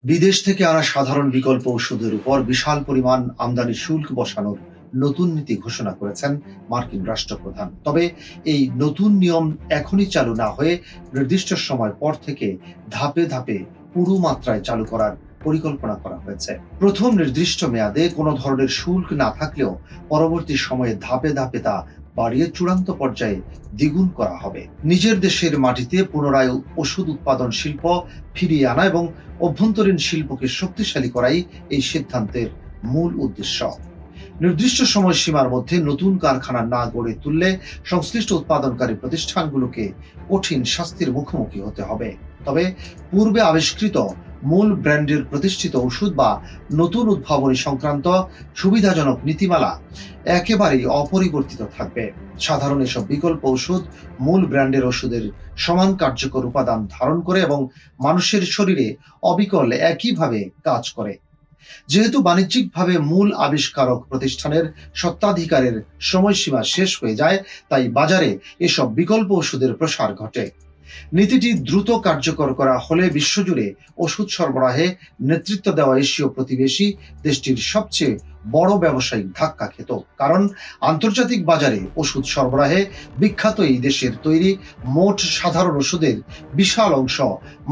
বিদেশ থেকে আনা সাধারণ বিকল্প ওষুধের উপর বিশাল পরিমাণ আমদানি শুল্ক বসানোর নতুন নীতি ঘোষণা করেছেন মার্কিন রাষ্ট্রপ্রধান। তবে এই নতুন নিয়ম এখনই চালু না হয়ে নির্দিষ্ট সময় পর থেকে ধাপে ধাপে পুরো মাত্রায় চালু করার পরিকল্পনা করা হয়েছে। প্রথম নির্দিষ্ট মেয়াদে কোনো ধরনের শুল্ক না থাকলেও পরবর্তী সময়ে ধাপে ধাপে তা বাড়িয়ে চূড়ান্ত পর্যায়ে দ্বিগুণ করা হবে। নিজের দেশের মাটিতে পুনরায় ওষুধ উৎপাদন শিল্প ফিরিয়ে আনা এবং অভ্যন্তরীণ শিল্পকে শক্তিশালী করাই এই সিদ্ধান্তের মূল উদ্দেশ্য। নির্দিষ্ট সময়সীমার মধ্যে নতুন কারখানা না গড়ে তুললে সংশ্লিষ্ট উৎপাদনকারী প্রতিষ্ঠানগুলোকে কঠিন শাস্তির মুখোমুখি হতে হবে। তবে পূর্বে আবিষ্কৃত মূল ব্র্যান্ডের প্রতিষ্ঠিত ওষুধ বা নতুন উদ্ভাবনী সংক্রান্ত সুবিধাজনক নীতিমালা একেবারেই অপরিবর্তিত থাকবে। সাধারণ এসব বিকল্প ওষুধ মূল ব্র্যান্ডের ওষুধের সমান কার্যকর উপাদান ধারণ করে এবং মানুষের শরীরে অবিকল একইভাবে কাজ করে। যেহেতু বাণিজ্যিকভাবে মূল আবিষ্কারক প্রতিষ্ঠানের স্বত্বাধিকারের সময়সীমা শেষ হয়ে যায়, তাই বাজারে এসব বিকল্প ওষুধের প্রসার ঘটে। নীতিটি দ্রুত কার্যকর করা হলে বিশ্বজুড়ে ওষুধ সরবরাহে নেতৃত্ব দেওয়া এশীয় প্রতিবেশী দেশটির সবচেয়ে বড় ব্যবসায়িক ধাক্কা খেত। কারণ আন্তর্জাতিক বাজারে ওষুধ সরবরাহে বিখ্যাত এই দেশের তৈরি মোট সাধারণ ওষুধের বিশাল অংশ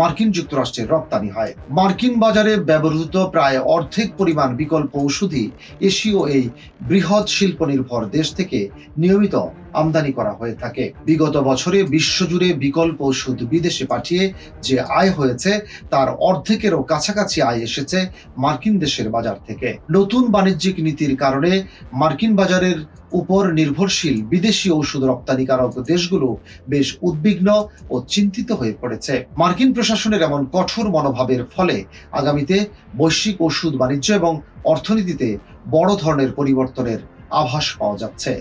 মার্কিন যুক্তরাষ্ট্রের রপ্তানি হয়। মার্কিন বাজারে ব্যবহৃত প্রায় অর্ধেক পরিমাণ বিকল্প ওষুধই এশীয় এই বৃহৎ শিল্প নির্ভর দেশ থেকে নিয়মিত আমদানি করা হয়ে থাকে। বিগত বছরে বিশ্বজুড়ে বিকল্প ওষুধ বিদেশে পাঠিয়ে যে আয় হয়েছে তার অর্ধেকেরও কাছাকাছি আয় এসেছে মার্কিন দেশের বাজার থেকে। নতুন বাণিজ্যিক নীতির কারণে মার্কিন বাজারের উপর নির্ভরশীল বিদেশি ওষুধ রপ্তানিকারক দেশগুলো বেশ উদ্বিগ্ন ও চিন্তিত হয়ে পড়েছে। মার্কিন প্রশাসনের এমন কঠোর মনোভাবের ফলে আগামীতে বৈশ্বিক ওষুধ বাণিজ্য এবং অর্থনীতিতে বড় ধরনের পরিবর্তনের আভাস পাওয়া যাচ্ছে।